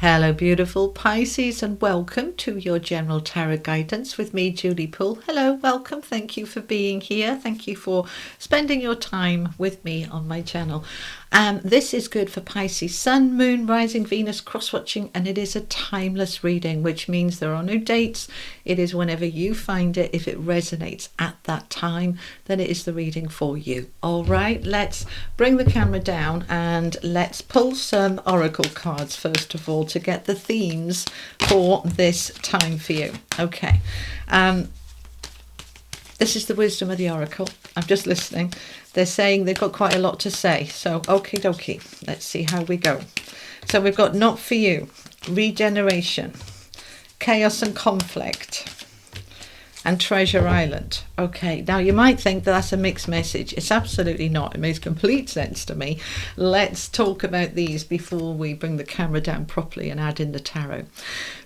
Hello, beautiful Pisces, and welcome to your general tarot guidance with me, Julie Poole. Hello, welcome. Thank you for being here. Thank you for spending your time with me on my channel. This is good for Pisces, Sun, Moon, Rising, Venus, cross-watching, and it is a timeless reading, which means there are no dates. It is whenever you find it. If it resonates at that time, then it is the reading for you. All right, let's bring the camera down and let's pull some oracle cards first of all to get the themes for this time for you. Okay. This is the wisdom of the oracle. I'm just listening. They're saying they've got quite a lot to say. So, okie dokie. Let's see how we go. So we've got not for you, regeneration, chaos and conflict, and Treasure Island. Okay, now you might think that that's a mixed message. It's absolutely not. It makes complete sense to me. Let's talk about these before we bring the camera down properly and add in the tarot.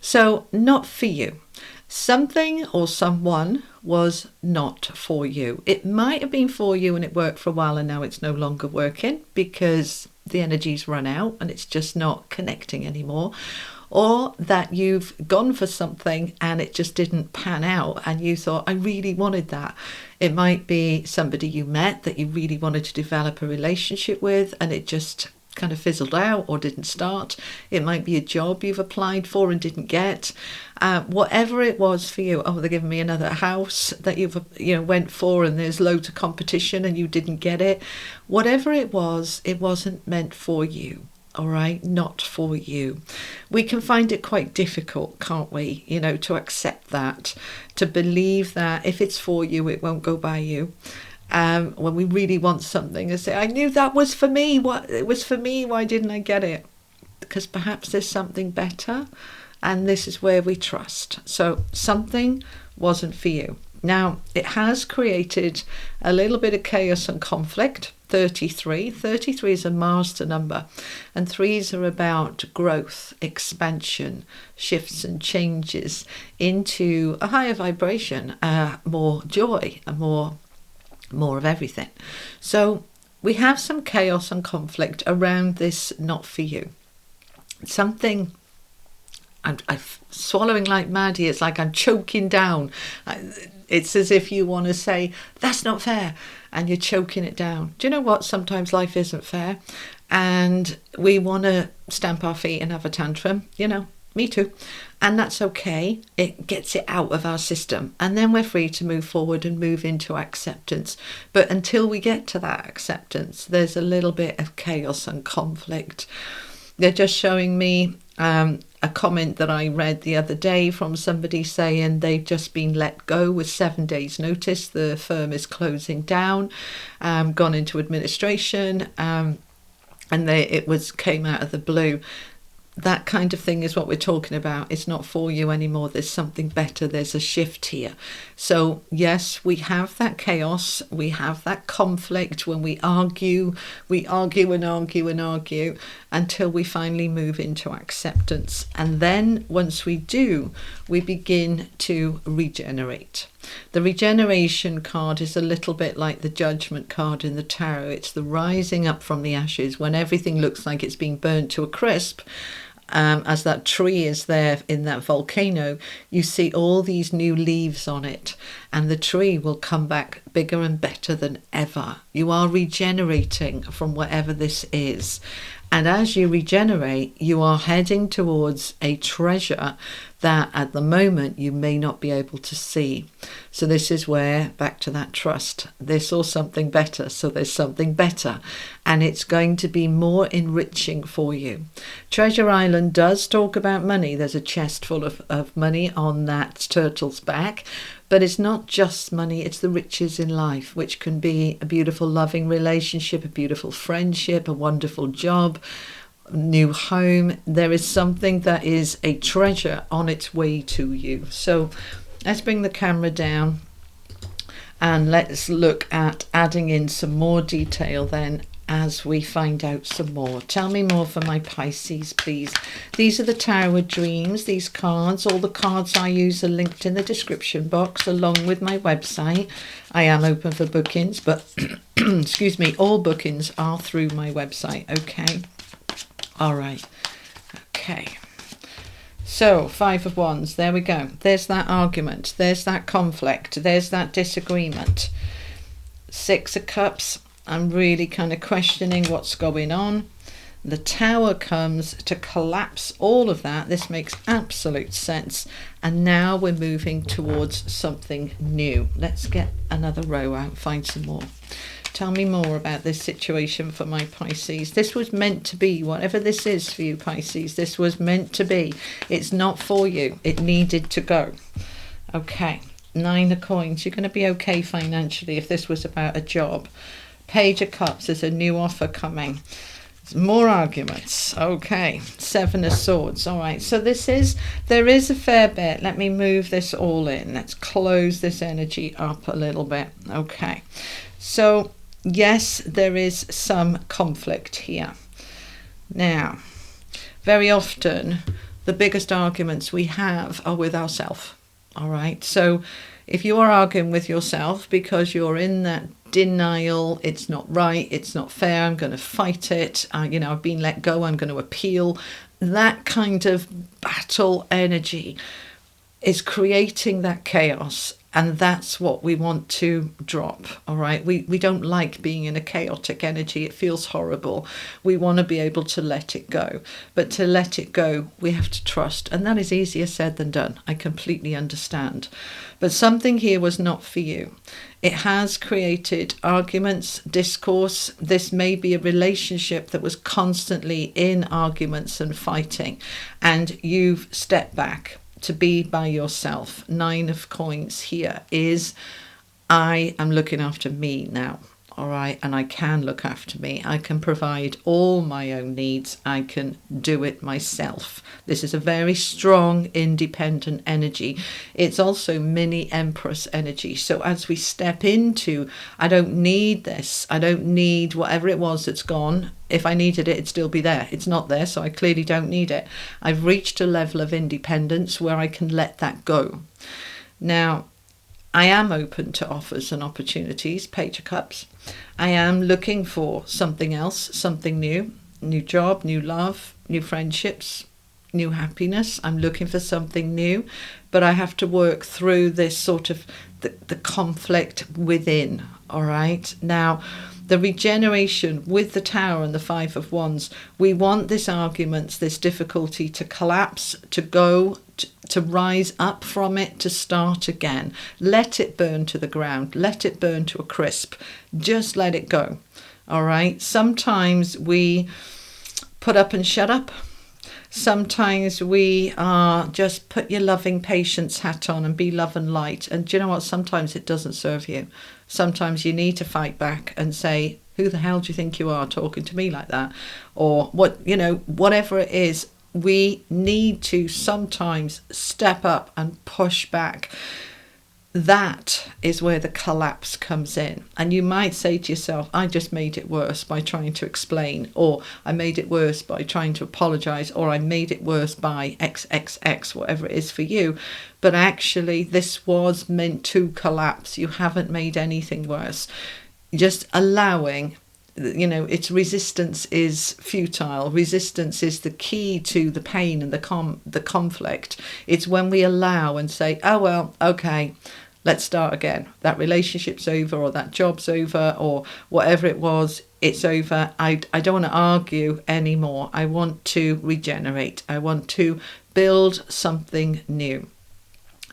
So, not for you. Something or someone was not for you. It might have been for you and it worked for a while and now it's no longer working because the energy's run out and it's just not connecting anymore. Or that you've gone for something and it just didn't pan out and you thought, I really wanted that. It might be somebody you met that you really wanted to develop a relationship with and it just kind of fizzled out or didn't start. It might be a job you've applied for and didn't get. Whatever it was for you. Oh, they're giving me another house that you've went for and there's loads of competition and you didn't get it. Whatever it was, it wasn't meant for you. All right, not for you. We can find it quite difficult, can't we? To accept that, to believe that if it's for you, it won't go by you. When we really want something and say, I knew that was for me. It was for me. Why didn't I get it? Because perhaps there's something better. And this is where we trust. So something wasn't for you. Now, it has created a little bit of chaos and conflict. 33 is a master number, and threes are about growth, expansion, shifts and changes into a higher vibration, more joy, and more of everything. So we have some chaos and conflict around this not for you. Something I'm swallowing like mad here. It's like I'm choking down. It's as if you want to say, that's not fair. And you're choking it down. Do you know what? Sometimes life isn't fair. And we want to stamp our feet and have a tantrum. Me too. And that's okay. It gets it out of our system. And then we're free to move forward and move into acceptance. But until we get to that acceptance, there's a little bit of chaos and conflict. They're just showing me a comment that I read the other day from somebody saying they've just been let go with 7 days notice. The firm is closing down, gone into administration, and came out of the blue. That kind of thing is what we're talking about. It's not for you anymore. There's something better. There's a shift here. So yes, we have that chaos. We have that conflict when we argue and argue and argue until we finally move into acceptance. And then once we do, we begin to regenerate. The regeneration card is a little bit like the judgment card in the tarot. It's the rising up from the ashes when everything looks like it's being burnt to a crisp. As that tree is there in that volcano, you see all these new leaves on it and the tree will come back bigger and better than ever. You are regenerating from whatever this is. And as you regenerate, you are heading towards a treasure that at the moment you may not be able to see. So this is where, back to that trust, they saw something better, so there's something better. And it's going to be more enriching for you. Treasure Island does talk about money. There's a chest full of money on that turtle's back. But it's not just money, it's the riches in life, which can be a beautiful loving relationship, a beautiful friendship, a wonderful job, new home. There is something that is a treasure on its way to you. So let's bring the camera down and let's look at adding in some more detail then as we find out some more. Tell me more for my Pisces, please. These are the Tower of Dreams, these cards. All the cards I use are linked in the description box along with my website. I am open for bookings, but excuse me, all bookings are through my website. Okay. All right. Okay. So, Five of Wands, there we go. There's that argument. There's that conflict. There's that disagreement. Six of Cups, I'm really kind of questioning what's going on. The Tower comes to collapse all of that. This makes absolute sense. And now we're moving towards something new. Let's get another row out, find some more. Tell me more about this situation for my Pisces. This was meant to be, whatever this is for you, Pisces. This was meant to be. It's not for you. It needed to go. Okay, Nine of Coins. You're going to be okay financially if this was about a job. Page of Cups. There's a new offer coming. More arguments. Okay, Seven of Swords. All right, so there is a fair bit. Let me move this all in. Let's close this energy up a little bit. Okay, so yes, there is some conflict here. Now, very often the biggest arguments we have are with ourselves. All right, so if you are arguing with yourself because you're in that denial, it's not right, it's not fair, I'm going to fight it, I've been let go, I'm going to appeal, that kind of battle energy is creating that chaos. And that's what we want to drop, all right? We don't like being in a chaotic energy. It feels horrible. We want to be able to let it go. But to let it go, we have to trust. And that is easier said than done. I completely understand. But something here was not for you. It has created arguments, discourse. This may be a relationship that was constantly in arguments and fighting. And you've stepped back to be by yourself. Nine of Coins here is, I am looking after me now, all right? And I can look after me. I can provide all my own needs. I can do it myself. This is a very strong, independent energy. It's also mini Empress energy. So as we step into, I don't need this. I don't need whatever it was that's gone. If I needed it, it'd still be there. It's not there, so I clearly don't need it. I've reached a level of independence where I can let that go. Now, I am open to offers and opportunities, Page of Cups. I am looking for something else, something new job, new love, new friendships, new happiness. I'm looking for something new, but I have to work through this sort of the conflict within, all right? Now, the regeneration with the Tower and the Five of Wands, we want this argument, this difficulty to collapse, to go, to rise up from it, to start again. Let it burn to the ground. Let it burn to a crisp. Just let it go. All right? Sometimes we put up and shut up. Sometimes we are just put your loving patience hat on and be love and light. And do you know what? Sometimes it doesn't serve you. Sometimes you need to fight back and say, who the hell do you think you are talking to me like that? Or whatever it is, we need to sometimes step up and push back. That is where the collapse comes in. And you might say to yourself, I just made it worse by trying to explain, or I made it worse by trying to apologize, or I made it worse by XXX, whatever it is for you. But actually, this was meant to collapse. You haven't made anything worse. Just allowing, its resistance is futile. Resistance is the key to the pain and the conflict. It's when we allow and say, oh, well, okay, let's start again. That relationship's over, or that job's over, or whatever it was, it's over. I don't want to argue anymore. I want to regenerate. I want to build something new.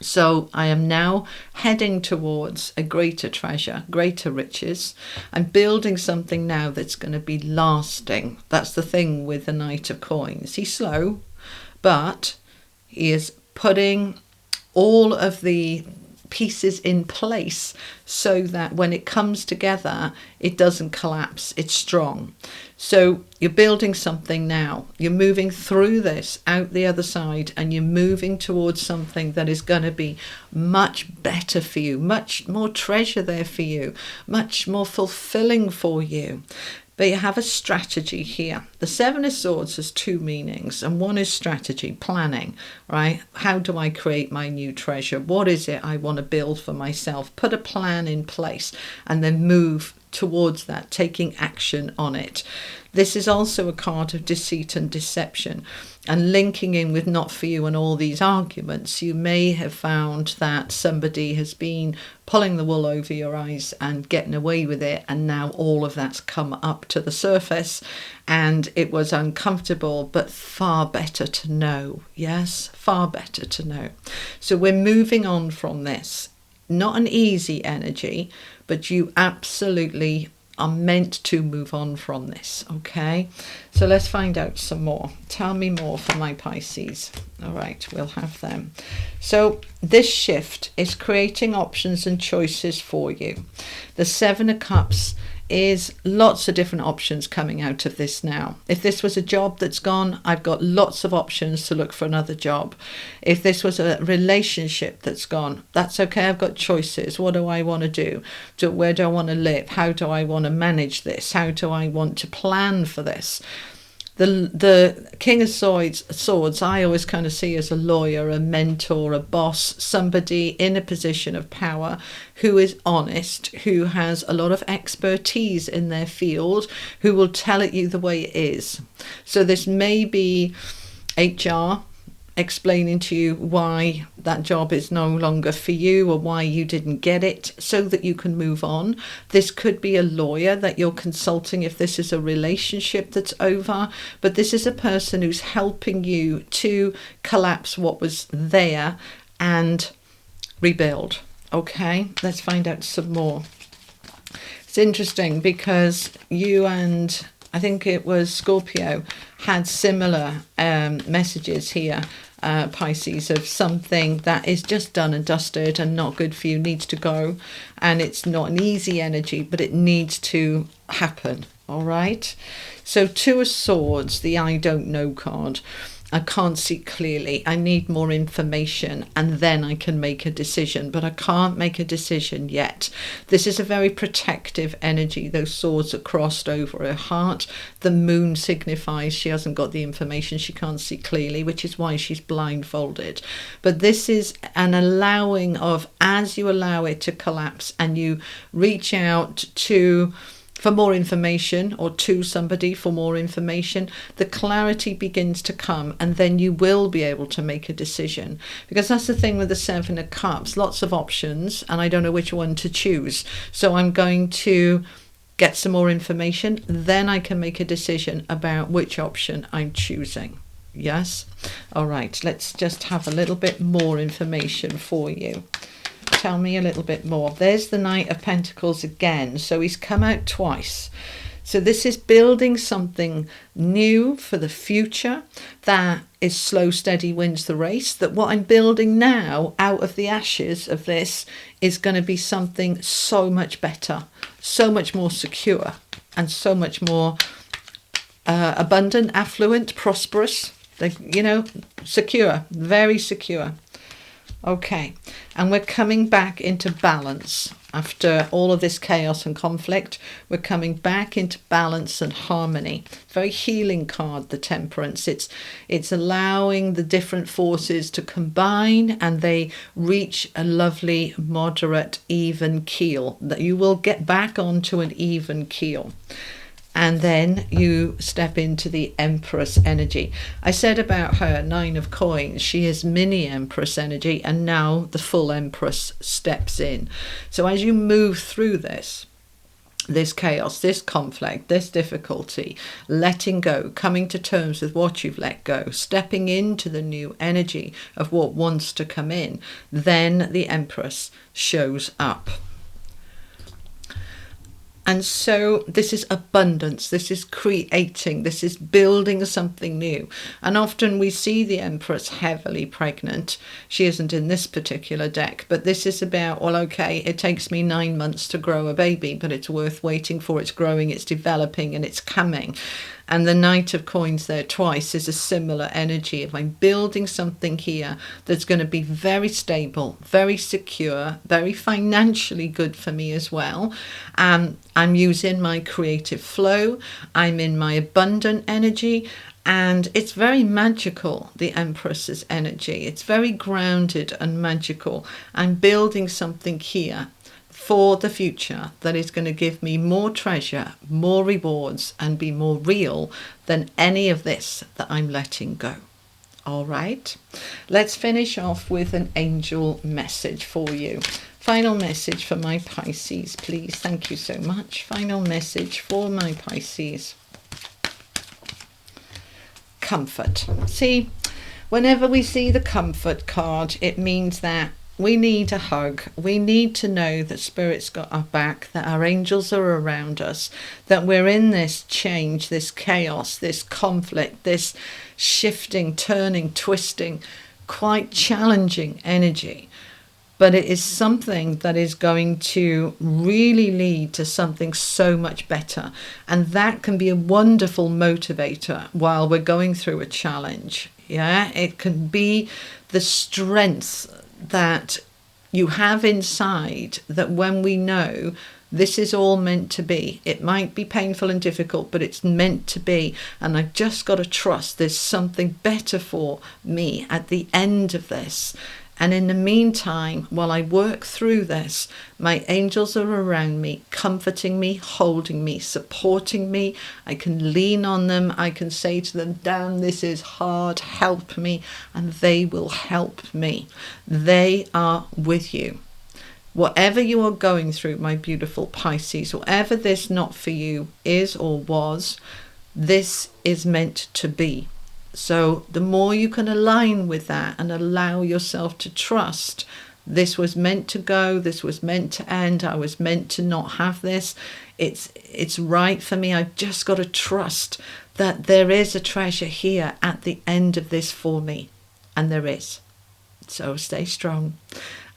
So I am now heading towards a greater treasure, greater riches. I'm building something now that's going to be lasting. That's the thing with the Knight of Coins. He's slow, but he is putting all of the pieces in place so that when it comes together, it doesn't collapse. It's strong. So you're building something now. You're moving through this out the other side, and you're moving towards something that is going to be much better for you, much more treasure there for you, much more fulfilling for you. But you have a strategy here. The Seven of Swords has two meanings, and one is strategy, planning, right? How do I create my new treasure? What is it I want to build for myself? Put a plan in place and then move towards that, taking action on it. This is also a card of deceit and deception, and linking in with not for you and all these arguments. You may have found that somebody has been pulling the wool over your eyes and getting away with it, and now all of that's come up to the surface, and it was uncomfortable, but far better to know. Yes, far better to know. So we're moving on from this. Not an easy energy, but you absolutely are meant to move on from this. Okay, so let's find out some more. Tell me more for my Pisces. All right, we'll have them. So this shift is creating options and choices for you. The Seven of Cups is lots of different options coming out of this now. If this was a job that's gone, I've got lots of options to look for another job. If this was a relationship that's gone, that's okay. I've got choices. What do I want to do? Where do I want to live? How do I want to manage this? How do I want to plan for this? The King of Swords, I always kind of see as a lawyer, a mentor, a boss, somebody in a position of power who is honest, who has a lot of expertise in their field, who will tell it you the way it is. So this may be HR explaining to you why that job is no longer for you, or why you didn't get it, so that you can move on. This could be a lawyer that you're consulting if this is a relationship that's over, but this is a person who's helping you to collapse what was there and rebuild. Okay, let's find out some more. It's interesting because you and I think it was Scorpio had similar messages here, Pisces, of something that is just done and dusted and not good for you, needs to go, and it's not an easy energy, but it needs to happen. All right, so Two of Swords, the I don't know card. I can't see clearly. I need more information and then I can make a decision, but I can't make a decision yet. This is a very protective energy. Those swords are crossed over her heart. The moon signifies she hasn't got the information. She can't see clearly, which is why she's blindfolded. But this is an allowing of, as you allow it to collapse and you reach out for more information, or to somebody for more information, the clarity begins to come, and then you will be able to make a decision. Because that's the thing with the Seven of Cups, lots of options, and I don't know which one to choose. So I'm going to get some more information, then I can make a decision about which option I'm choosing. Yes? All right, let's just have a little bit more information for you. Tell me a little bit more. There's the Knight of Pentacles again. So he's come out twice. So this is building something new for the future that is slow, steady wins the race. That what I'm building now out of the ashes of this is going to be something so much better, so much more secure, and so much more abundant, affluent, prosperous, secure, very secure. Okay, and we're coming back into balance. After all of this chaos and conflict, we're coming back into balance and harmony. Very healing card, the Temperance. It's allowing the different forces to combine and they reach a lovely, moderate, even keel. That you will get back onto an even keel. And then you step into the Empress energy. I said about her, Nine of Coins, she is mini Empress energy, and now the full Empress steps in. So as you move through this chaos, this conflict, this difficulty, letting go, coming to terms with what you've let go, stepping into the new energy of what wants to come in, then the Empress shows up. And so this is abundance, this is creating, this is building something new. And often we see the Empress heavily pregnant. She isn't in this particular deck, but this is about, well, okay, it takes me 9 months to grow a baby, but it's worth waiting for. It's growing, it's developing, and it's coming. And the Knight of Coins there twice is a similar energy. If I'm building something here that's going to be very stable, very secure, very financially good for me as well. I'm using my creative flow. I'm in my abundant energy. And it's very magical, the Empress's energy. It's very grounded and magical. I'm building something here for the future that is going to give me more treasure, more rewards, and be more real than any of this that I'm letting go. All right, let's finish off with an angel message for you. Final message for my Pisces, please. Thank you so much. Final message for my Pisces. Comfort. See, whenever we see the comfort card, it means that we need a hug. We need to know that Spirit's got our back, that our angels are around us, that we're in this change, this chaos, this conflict, this shifting, turning, twisting, quite challenging energy. But it is something that is going to really lead to something so much better. And that can be a wonderful motivator while we're going through a challenge. Yeah, it can be the strength that you have inside, that when we know this is all meant to be, it might be painful and difficult, but it's meant to be. And I've just got to trust there's something better for me at the end of this. And in the meantime, while I work through this, my angels are around me, comforting me, holding me, supporting me. I can lean on them. I can say to them, Dan, this is hard, help me. And they will help me. They are with you. Whatever you are going through, my beautiful Pisces, whatever this not for you is or was, this is meant to be. So the more you can align with that and allow yourself to trust, this was meant to go, this was meant to end, I was meant to not have this, it's right for me. I've just got to trust that there is a treasure here at the end of this for me. And there is. So stay strong.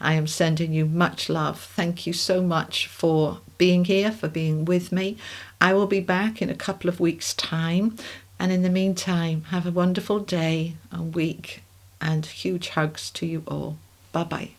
I am sending you much love. Thank you so much for being here, for being with me. I will be back in a couple of weeks' time. And in the meantime, have a wonderful day and week, and huge hugs to you all. Bye-bye.